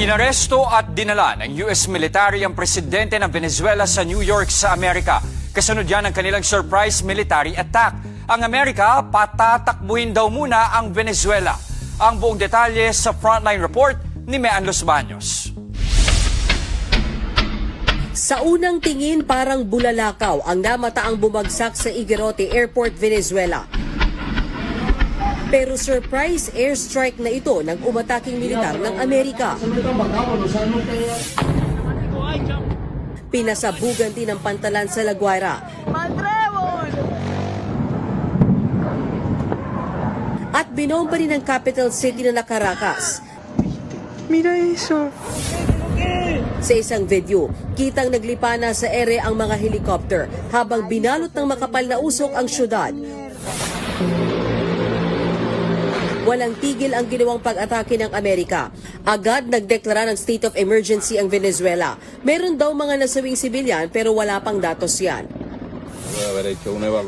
Inaresto at dinala ng US military ang presidente ng Venezuela sa New York sa Amerika. Kasunod yan ang kanilang surprise military attack. Ang Amerika, patatakbuhin daw muna ang Venezuela. Ang buong detalye sa Frontline Report ni Mean Los Baños. Sa unang tingin parang bulalakaw ang namataang bumagsak sa Iguerote Airport, Venezuela. Pero surprise airstrike na ito ng umataking militar ng Amerika. Pinasabugan din ng pantalan sa La Guaira. At binomba rin ang capital city na Caracas. Mira eso. Sa isang video, kitang naglipa na sa ere ang mga helicopter habang binalot ng makapal na usok ang syudad. Walang tigil ang ginawang pag-atake ng Amerika. Agad nagdeklara ng state of emergency ang Venezuela. Meron daw mga nasawing sibilyan pero wala pang datos yan.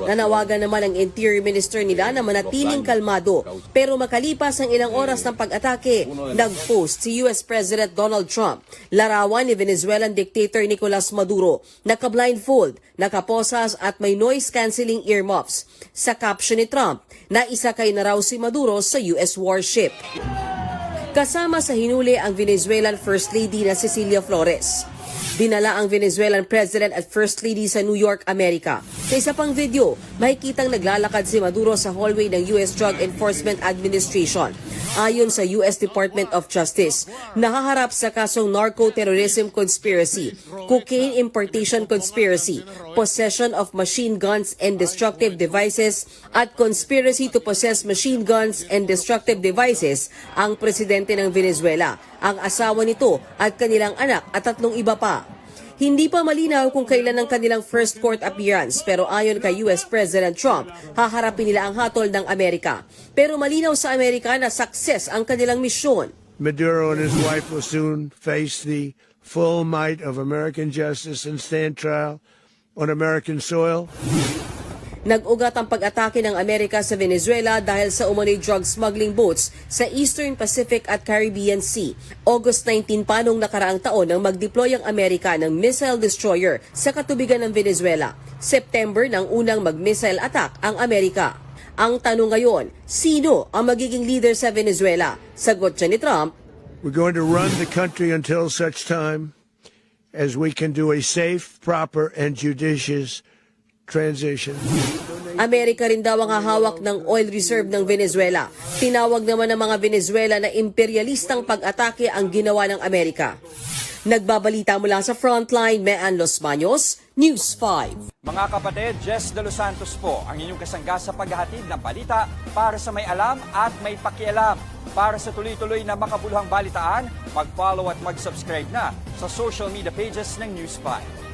Nanawagan naman ang Interior Minister nila na manatiling kalmado. Pero makalipas ang ilang oras ng pag-atake, nag-post si US President Donald Trump. Larawan ni Venezuelan dictator Nicolas Maduro, naka-blindfold, nakaposas at may noise-canceling earmuffs. Sa caption ni Trump, naisakay na raw si Maduro sa US warship. Kasama sa hinuli ang Venezuelan First Lady na Cecilia Flores. Dinala ang Venezuelan President at First Lady sa New York, Amerika. Sa isa pang video, makikitang naglalakad si Maduro sa hallway ng US Drug Enforcement Administration. Ayon sa US Department of Justice, nahaharap sa kasong narco-terrorism conspiracy, cocaine importation conspiracy, possession of machine guns and destructive devices, at conspiracy to possess machine guns and destructive devices ang presidente ng Venezuela, ang asawa nito at kanilang anak at 3 iba pa. Hindi pa malinaw kung kailan ang kanilang first court appearance pero ayon kay US President Trump, haharapin nila ang hatol ng Amerika. Pero malinaw sa Amerika na success ang kanilang misyon. Maduro and his wife will soon face the full might of American justice and stand trial on American soil. Nag-ugat ang pag-atake ng Amerika sa Venezuela dahil sa umano'y drug smuggling boats sa Eastern Pacific at Caribbean Sea. August 19 pa nung nakaraang taon nang mag-deploy ang Amerika ng missile destroyer sa katubigan ng Venezuela. September nang unang mag-missile attack ang Amerika. Ang tanong ngayon, sino ang magiging leader sa Venezuela? Sagot siya ni Trump, We're going to run the country until such time as we can do a safe, proper, and judicious transition. Amerika rin daw ang hahawak ng oil reserve ng Venezuela. Tinawag naman ng mga Venezuela na imperialistang pag-atake ang ginawa ng Amerika. Nagbabalita mula sa Frontline, Mean Los Baños, News 5. Mga kapatid, Jess De Los Santos po ang inyong kasangga sa paghahatid ng balita para sa may alam at may pakialam. Para sa tuloy-tuloy na makabuluhang balitaan, mag-follow at mag-subscribe na sa social media pages ng News 5.